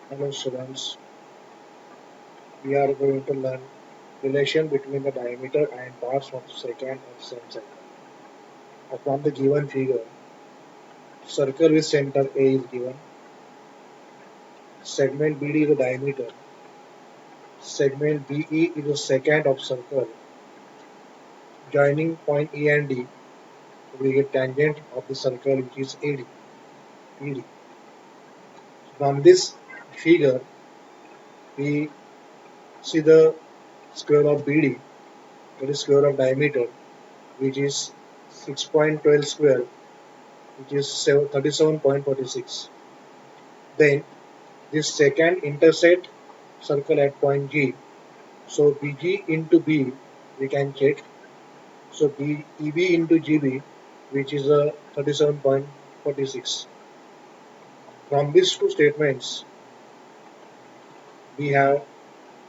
Hello students, we are going to learn relation between the diameter and parts of secant of same circle. From the given figure, circle with center A is given, segment BD is the diameter, segment BE is the secant of circle, joining point E and D, we get tangent of the circle which is ED. From this figure, we see the square of BD, that is square of diameter, which is 6.12 square, which is 37.46. Then this secant intersect circle at point G. So BG into B we can check. So EB into GB, which is a 37.46. From these two statements we have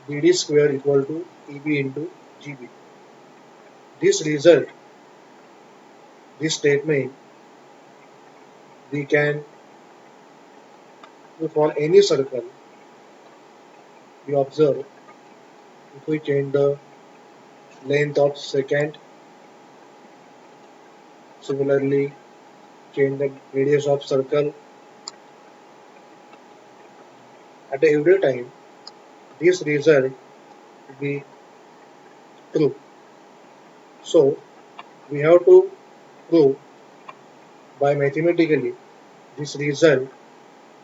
BD square equal to EB into GB. This result, this statement, we can for any circle we observe if we change the length of secant, similarly change the radius of circle at every time, this result will be true. So we have to prove by mathematically this result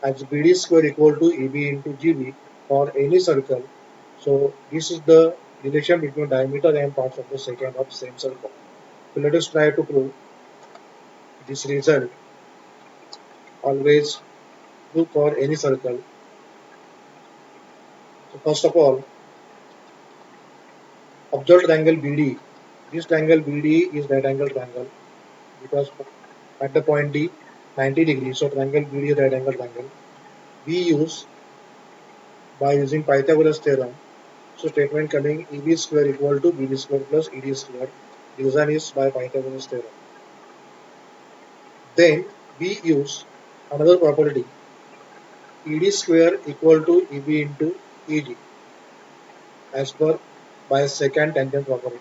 as BD square equal to EB into GB for any circle. So this is the relation between diameter and parts of the secant of same circle. So let us try to prove this result always true for any circle. So first of all, observe triangle BD. This triangle BD is right angle triangle because at the point D 90 degrees. So triangle BD is right angle triangle. We use by using Pythagoras theorem. So statement coming EB square equal to BD square plus ED square. Reason is by Pythagoras theorem. Then we use another property ED square equal to EB into EG as per by secant tangent property.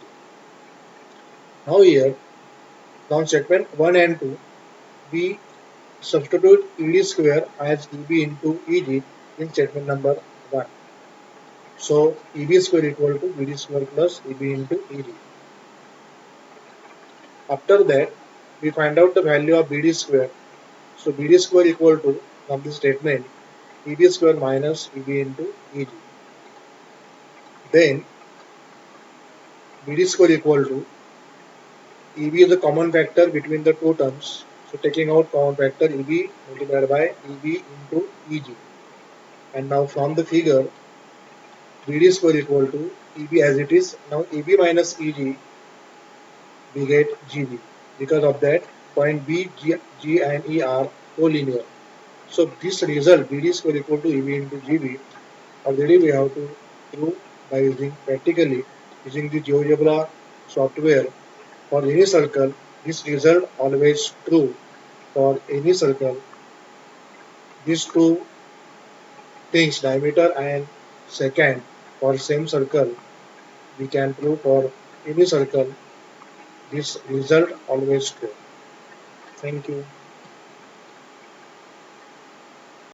Now here from statement 1 and 2 we substitute ED square as EB into EG in statement number 1. So EB square equal to BD square plus EB into EG. After that, we find out the value of BD square. So BD square equal to, from this statement, EB square minus EB into EG. Then BD square equal to EB is the common factor between the two terms. So taking out common factor EB multiplied by EB into EG. And now from the figure, BD square equal to EB as it is. Now EB minus EG, we get GB. Because of that, point B, G and E are collinear. So this result BD square equal to EB into GB already we have to prove by using practically using the GeoGebra software for any circle. This result always true for any circle. These two things diameter and secant for same circle we can prove for any circle. This result always true. Thank you.